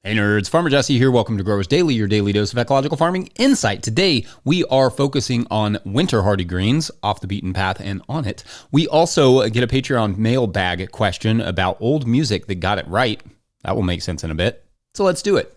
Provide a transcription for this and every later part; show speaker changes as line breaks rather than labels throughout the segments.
Hey nerds, Farmer Jesse here. Welcome to Growers Daily, your daily dose of ecological farming insight. Today, we are focusing on winter hardy greens, off the beaten path and on it. We also get a Patreon mailbag question about old music that got it right. That will make sense in a bit. So let's do it.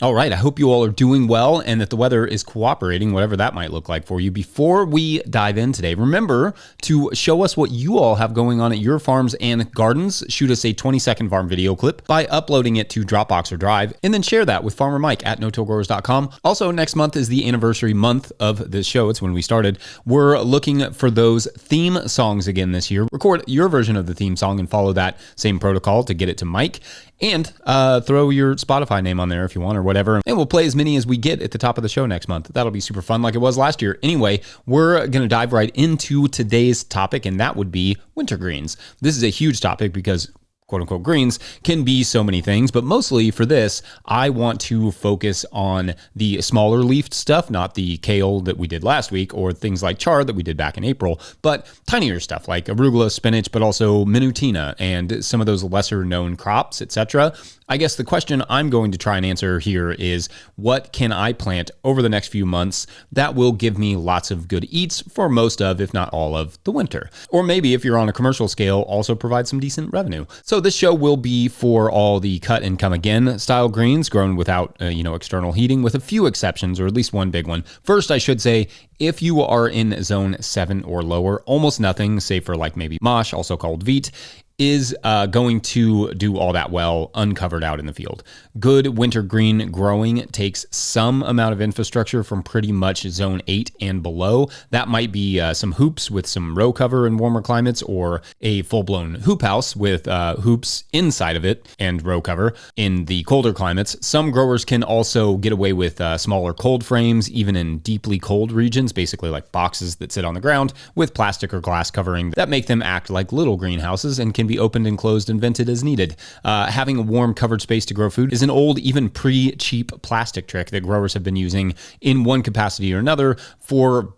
All right, I hope you all are doing well and that the weather is cooperating, whatever that might look like for you. Before we dive in today, remember to show us what you all have going on at your farms and gardens. Shoot us a 20-second farm video clip by uploading it to Dropbox or Drive, and then share that with Farmer Mike at no-tillgrowers.com. Also, next month is the anniversary month of this show. It's when we started. We're looking for those theme songs again this year. Record your version of the theme song and follow that same protocol to get it to Mike. And throw your Spotify name on there if you want or whatever. And we'll play as many as we get at the top of the show next month. That'll be super fun like it was last year. Anyway, we're going to dive right into today's topic, and that would be winter greens. This is a huge topic because quote unquote greens can be so many things, but mostly for this, I want to focus on the smaller leafed stuff, not the kale that we did last week or things like chard that we did back in April, but tinier stuff like arugula, spinach, but also minutina and some of those lesser known crops, etc. I guess the question I'm going to try and answer here is, what can I plant over the next few months that will give me lots of good eats for most of, if not all of, the winter? Or maybe if you're on a commercial scale, also provide some decent revenue. So this show will be for all the cut and come again style greens grown without, external heating, with a few exceptions, or at least one big one. First, I should say, if you are in zone 7 or lower, almost nothing, save for like maybe mosh, also called wheat, is going to do all that well uncovered out in the field. Good winter green growing takes some amount of infrastructure from pretty much zone 8 and below. That might be some hoops with some row cover in warmer climates, or a full-blown hoop house with hoops inside of it and row cover in the colder climates. Some growers can also get away with smaller cold frames, even in deeply cold regions, basically like boxes that sit on the ground with plastic or glass covering that make them act like little greenhouses and can be opened and closed and vented as needed. Having a warm covered space to grow food is an old, even pre-cheap plastic trick that growers have been using in one capacity or another for,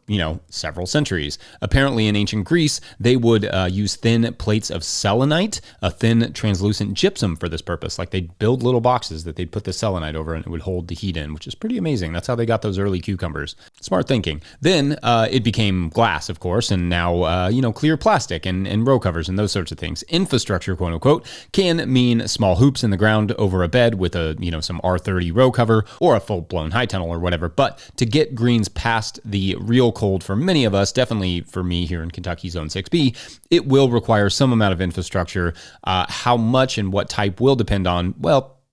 several centuries. Apparently in ancient Greece, they would use thin plates of selenite, a thin translucent gypsum for this purpose. Like they'd build little boxes that they'd put the selenite over and it would hold the heat in, which is pretty amazing. That's how they got those early cucumbers. Smart thinking. Then it became glass, of course, and now, clear plastic and row covers and those sorts of things. Infrastructure, quote unquote, can mean small hoops in the ground over a bed with some R30 row cover or a full-blown high tunnel or whatever. But to get greens past the real cold for many of us, definitely for me here in Kentucky Zone 6B, it will require some amount of infrastructure. How much and what type will depend on,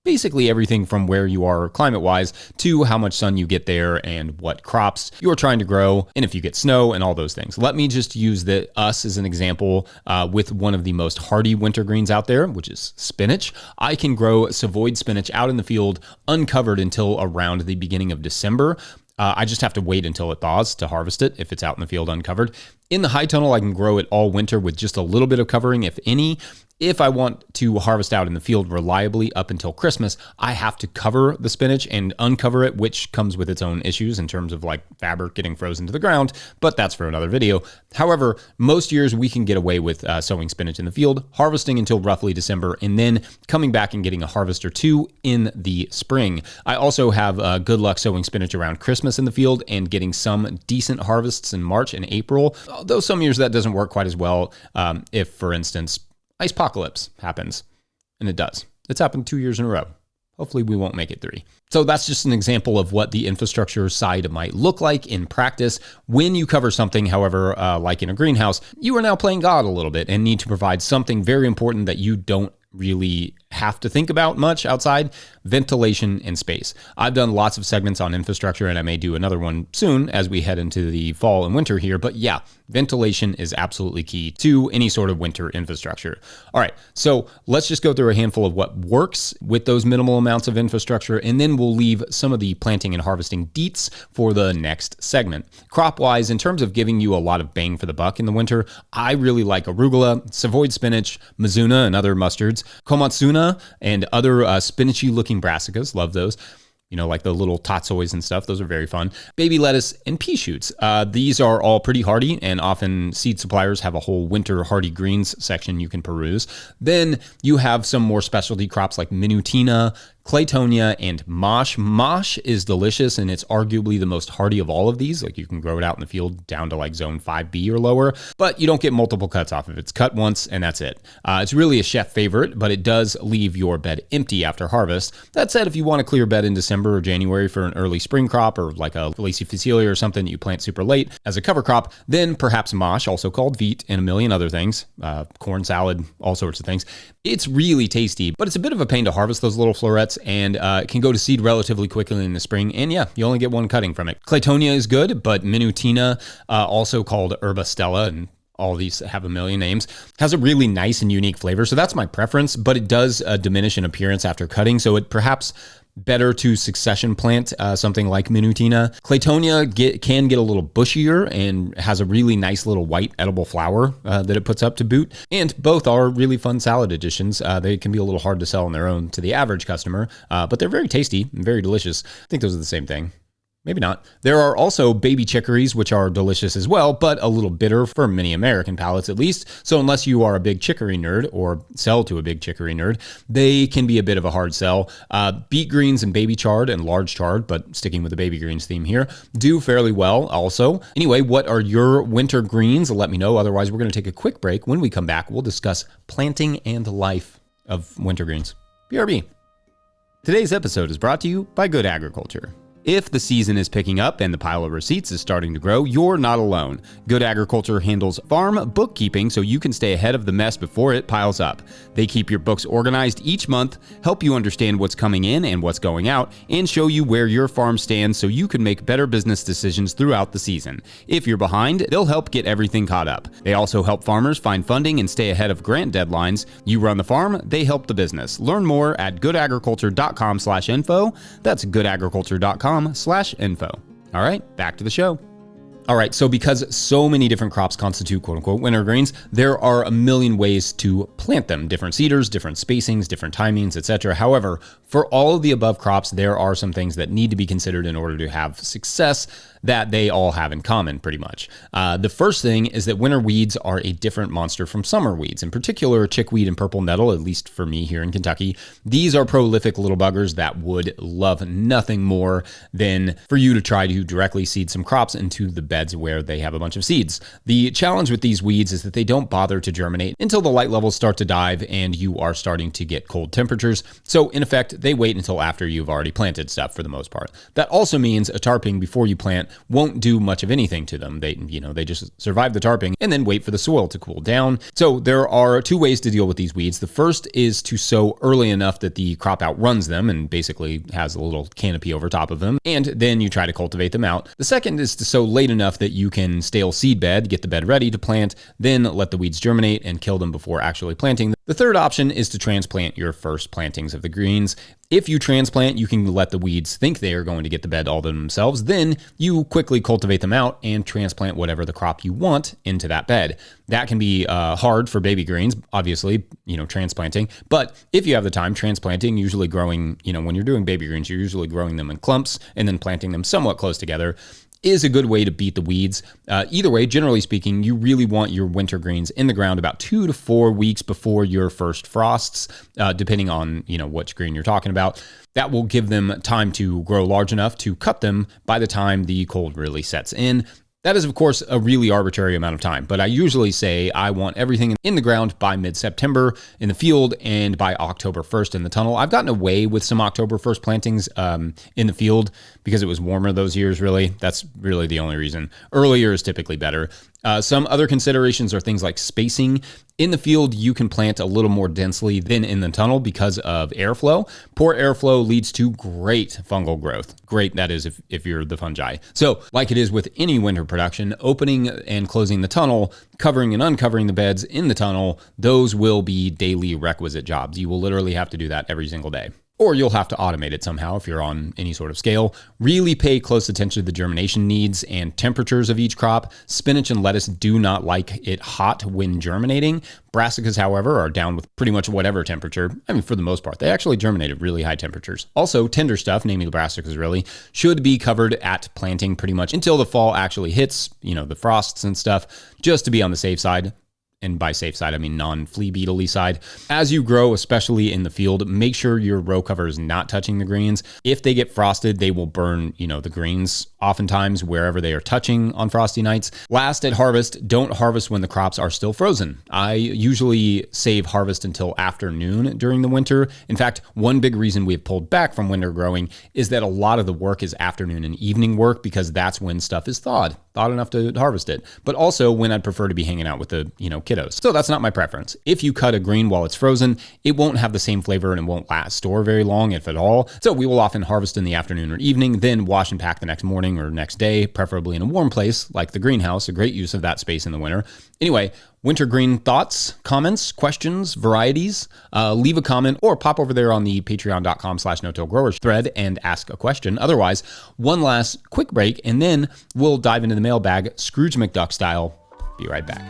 basically everything from where you are climate-wise to how much sun you get there and what crops you're trying to grow, and if you get snow and all those things. Let me just use us as an example with one of the most hardy winter greens out there, which is spinach. I can grow savoid spinach out in the field uncovered until around the beginning of December. I just have to wait until it thaws to harvest it if it's out in the field uncovered. In the high tunnel, I can grow it all winter with just a little bit of covering, if any. If I want to harvest out in the field reliably up until Christmas, I have to cover the spinach and uncover it, which comes with its own issues in terms of like fabric getting frozen to the ground, but that's for another video. However, most years we can get away with sowing spinach in the field, harvesting until roughly December, and then coming back and getting a harvest or two in the spring. I also have good luck sowing spinach around Christmas in the field and getting some decent harvests in March and April, although some years that doesn't work quite as well if, for instance, icepocalypse happens, and it does. It's happened 2 years in a row. Hopefully we won't make it 3. So that's just an example of what the infrastructure side might look like in practice. When you cover something, however, like in a greenhouse, you are now playing God a little bit and need to provide something very important that you don't really have to think about much outside: ventilation and space. I've done lots of segments on infrastructure, and I may do another one soon as we head into the fall and winter here. But yeah, ventilation is absolutely key to any sort of winter infrastructure. All right, so let's just go through a handful of what works with those minimal amounts of infrastructure, and then we'll leave some of the planting and harvesting deets for the next segment. Crop-wise, in terms of giving you a lot of bang for the buck in the winter, I really like arugula, savoid spinach, mizuna and other mustards, komatsuna, and other spinachy-looking brassicas. Love those. like the little tatsois and stuff. Those are very fun. Baby lettuce and pea shoots. These are all pretty hardy, and often seed suppliers have a whole winter hardy greens section you can peruse. Then you have some more specialty crops like minutina, Claytonia, and mosh. Mosh is delicious, and it's arguably the most hardy of all of these. Like, you can grow it out in the field down to like zone 5B or lower, but you don't get multiple cuts off of it. It's cut once and that's it. It's really a chef favorite, but it does leave your bed empty after harvest. That said, if you want to clear bed in December or January for an early spring crop, or like a lacy facelia or something that you plant super late as a cover crop, then perhaps mosh, also called veet, and a million other things, corn salad, all sorts of things. It's really tasty, but it's a bit of a pain to harvest those little florets, and it can go to seed relatively quickly in the spring. And yeah, you only get one cutting from it. Claytonia is good, but minutina, also called herba stella, and all these have a million names, has a really nice and unique flavor. So that's my preference, but it does diminish in appearance after cutting. So it perhaps better to succession plant something like minutina. Claytonia can get a little bushier and has a really nice little white edible flower that it puts up to boot. And both are really fun salad additions. They can be a little hard to sell on their own to the average customer, but they're very tasty and very delicious. I think those are the same thing. Maybe not. There are also baby chicories, which are delicious as well, but a little bitter for many American palates at least. So unless you are a big chicory nerd or sell to a big chicory nerd, they can be a bit of a hard sell. Beet greens and baby chard and large chard, but sticking with the baby greens theme here, do fairly well also. Anyway, what are your winter greens? Let me know. Otherwise, we're going to take a quick break. When we come back, we'll discuss planting and life of winter greens. BRB. Today's episode is brought to you by Good Agriculture. If the season is picking up and the pile of receipts is starting to grow, you're not alone. Good Agriculture handles farm bookkeeping so you can stay ahead of the mess before it piles up. They keep your books organized each month, help you understand what's coming in and what's going out, and show you where your farm stands so you can make better business decisions throughout the season. If you're behind, they'll help get everything caught up. They also help farmers find funding and stay ahead of grant deadlines. You run the farm, they help the business. Learn more at goodagriculture.com/info. That's goodagriculture.com/info. All right, back to the show. All right, so because so many different crops constitute quote-unquote winter greens, there are a million ways to plant them. Different seeders, different spacings, different timings, etc. However, for all of the above crops, there are some things that need to be considered in order to have success that they all have in common, pretty much. The first thing is that winter weeds are a different monster from summer weeds. In particular, chickweed and purple nettle, at least for me here in Kentucky, these are prolific little buggers that would love nothing more than for you to try to directly seed some crops into the beds where they have a bunch of seeds. The challenge with these weeds is that they don't bother to germinate until the light levels start to dive and you are starting to get cold temperatures. So in effect, they wait until after you've already planted stuff for the most part. That also means a tarping before you plant won't do much of anything to them. They just survive the tarping and then wait for the soil to cool down. So there are two ways to deal with these weeds. The first is to sow early enough that the crop outruns them and basically has a little canopy over top of them, and then you try to cultivate them out. The second is to sow late enough that you can stale seed bed, get the bed ready to plant, then let the weeds germinate and kill them before actually planting. The third option is to transplant your first plantings of the greens. If you transplant, you can let the weeds think they are going to get the bed all to themselves. Then you quickly cultivate them out and transplant whatever the crop you want into that bed. That can be hard for baby greens, obviously, transplanting. But if you have the time, transplanting, usually growing, when you're doing baby greens, you're usually growing them in clumps and then planting them somewhat close together, is a good way to beat the weeds. Either way, generally speaking, you really want your winter greens in the ground about 2 to 4 weeks before your first frosts, depending on, which green you're talking about. That will give them time to grow large enough to cut them by the time the cold really sets in. That is, of course, a really arbitrary amount of time, but I usually say I want everything in the ground by mid-September in the field and by October 1st in the tunnel. I've gotten away with some October 1st plantings in the field because it was warmer those years, really. That's really the only reason. Earlier is typically better. Some other considerations are things like spacing. In the field, you can plant a little more densely than in the tunnel because of airflow. Poor airflow leads to great fungal growth. Great, that is, if you're the fungi. So, like it is with any winter production, opening and closing the tunnel, covering and uncovering the beds in the tunnel, those will be daily requisite jobs. You will literally have to do that every single day. or you'll have to automate it somehow if you're on any sort of scale. Really pay close attention to the germination needs and temperatures of each crop. Spinach and lettuce do not like it hot when germinating. Brassicas, however, are down with pretty much whatever temperature. I mean, for the most part, they actually germinate at really high temperatures. Also, tender stuff, namely brassicas really, should be covered at planting pretty much until the fall actually hits, the frosts and stuff, just to be on the safe side. And by safe side, I mean non-flea beetle-y side. As you grow, especially in the field, make sure your row cover is not touching the greens. If they get frosted, they will burn, the greens oftentimes wherever they are touching on frosty nights. Last, at harvest, don't harvest when the crops are still frozen. I usually save harvest until afternoon during the winter. In fact, one big reason we have pulled back from winter growing is that a lot of the work is afternoon and evening work because that's when stuff is thawed enough to harvest it, but also when I'd prefer to be hanging out with the, kiddos. So that's not my preference. If you cut a green while it's frozen, it won't have the same flavor and it won't store very long, if at all. So we will often harvest in the afternoon or evening, then wash and pack the next morning or next day, preferably in a warm place like the greenhouse, a great use of that space in the winter. Anyway, wintergreen thoughts, comments, questions, varieties, leave a comment or pop over there on the patreon.com/no-till-growers thread and ask a question. Otherwise, one last quick break and then we'll dive into the mailbag, Scrooge McDuck style. Be right back.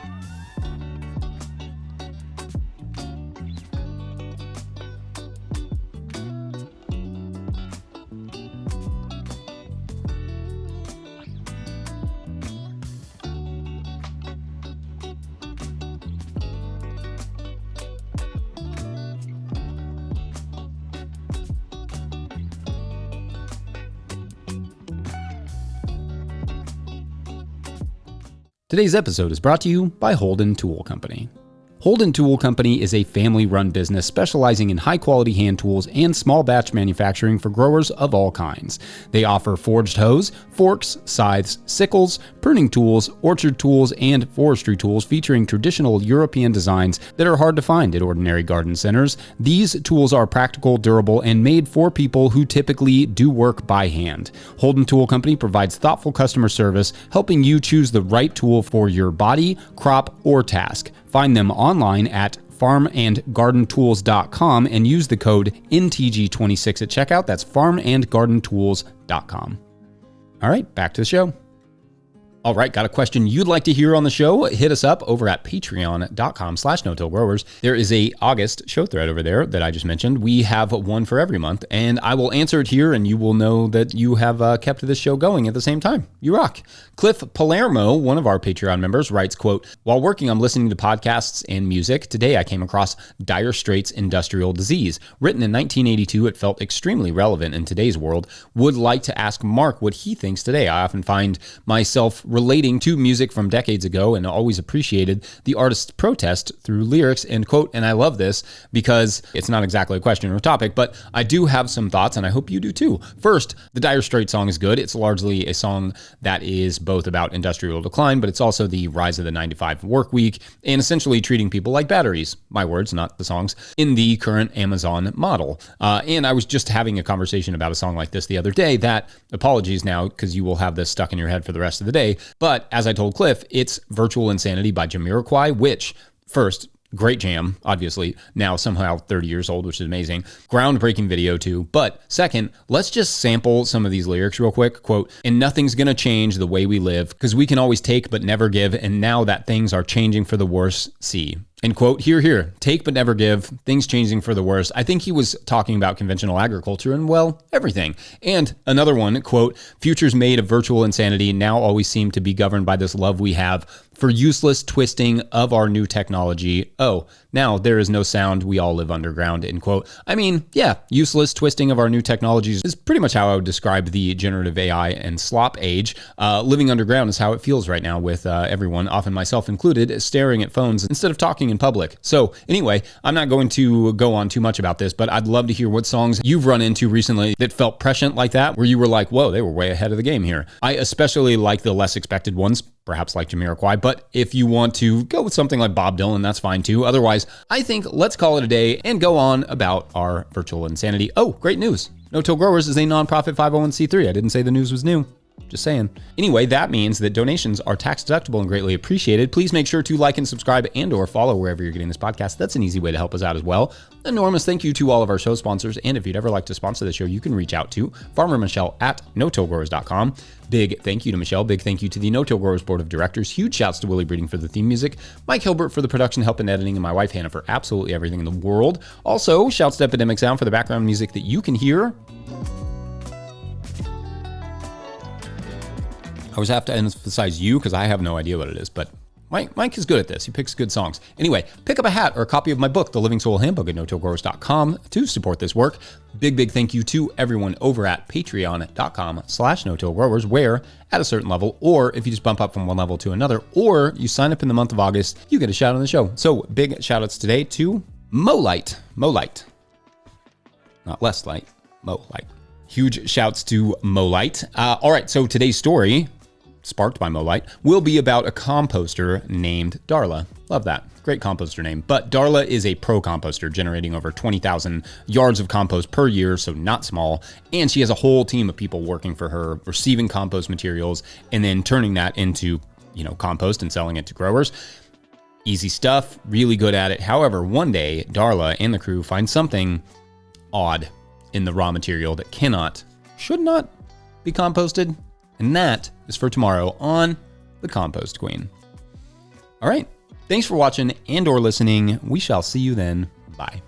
Today's episode is brought to you by Holden Tool Company. Holden Tool Company is a family-run business specializing in high-quality hand tools and small-batch manufacturing for growers of all kinds. They offer forged hoes, forks, scythes, sickles, pruning tools, orchard tools, and forestry tools featuring traditional European designs that are hard to find at ordinary garden centers. These tools are practical, durable, and made for people who typically do work by hand. Holden Tool Company provides thoughtful customer service, helping you choose the right tool for your body, crop, or task. Find them online at farmandgardentools.com and use the code NTG26 at checkout. That's farmandgardentools.com. All right, back to the show. All right, got a question you'd like to hear on the show? Hit us up over at patreon.com/no-till-growers. There is a August show thread over there that I just mentioned. We have one for every month, and I will answer it here, and you will know that you have kept this show going at the same time. You rock. Cliff Palermo, one of our Patreon members, writes, quote, "While working on listening to podcasts and music, today I came across Dire Straits' Industrial Disease. Written in 1982, it felt extremely relevant in today's world. Would like to ask Mark what he thinks today. I often find myself relating to music from decades ago and always appreciated the artist's protest through lyrics," end quote. And I love this because it's not exactly a question or a topic, but I do have some thoughts and I hope you do too. First, the Dire Straits song is good. It's largely a song that is both about industrial decline, but it's also the rise of the 9-to-5 work week and essentially treating people like batteries, my words, not the songs, in the current Amazon model. And I was just having a conversation about a song like this the other day that, apologies now, because you will have this stuck in your head for the rest of the day, but as I told Cliff, it's Virtual Insanity by Jamiroquai, which, first, great jam, obviously, now somehow 30 years old, which is amazing. Groundbreaking video too. But second, let's just sample some of these lyrics real quick. Quote, "And nothing's gonna change the way we live, because we can always take but never give, and now that things are changing for the worse, see." End quote. Here. Take but never give, things changing for the worse. I think he was talking about conventional agriculture and, well, everything. And another one, quote, "Futures made of virtual insanity now always seem to be governed by this love we have for useless twisting of our new technology. Oh, now there is no sound, we all live underground," end quote. I mean, yeah, useless twisting of our new technologies is pretty much how I would describe the generative AI and slop age. Living underground is how it feels right now with everyone, often myself included, staring at phones instead of talking in public. So anyway, I'm not going to go on too much about this, but I'd love to hear what songs you've run into recently that felt prescient like that, where you were like, whoa, they were way ahead of the game here. I especially like the less expected ones, perhaps like Jamiroquai, but if you want to go with something like Bob Dylan, that's fine too. Otherwise, I think let's call it a day and go on about our virtual insanity. Oh, great news. No Till Growers is a nonprofit 501c3. I didn't say the news was new. Just saying. Anyway, that means that donations are tax deductible and greatly appreciated. Please make sure to like and subscribe and or follow wherever you're getting this podcast. That's an easy way to help us out as well. Enormous thank you to all of our show sponsors. And if you'd ever like to sponsor the show, you can reach out to Farmer Michelle at no-till-growers.com. Big thank you to Michelle. Big thank you to the No-Till Growers Board of Directors. Huge shouts to Willie Breeding for the theme music, Mike Hilbert for the production, help, and editing, and my wife Hannah for absolutely everything in the world. Also, shouts to Epidemic Sound for the background music that you can hear. I always have to emphasize you because I have no idea what it is, but Mike is good at this. He picks good songs. Anyway, pick up a hat or a copy of my book, The Living Soil Handbook, at no-tillgrowers.com to support this work. Big thank you to everyone over at patreon.com/no-tillgrowers, where at a certain level, or if you just bump up from one level to another, or you sign up in the month of August, you get a shout on the show. So big shout outs today to Molite. Not less light, Molite. Huge shouts to Molite. All right, so today's story, sparked by Molite, will be about a composter named Darla. Love that. Great composter name. But Darla is a pro composter, generating over 20,000 yards of compost per year, so not small. And she has a whole team of people working for her, receiving compost materials, and then turning that into, compost and selling it to growers. Easy stuff, really good at it. However, one day, Darla and the crew find something odd in the raw material that should not be composted. And that is for tomorrow on The Compost Queen. All right. Thanks for watching and or listening. We shall see you then. Bye.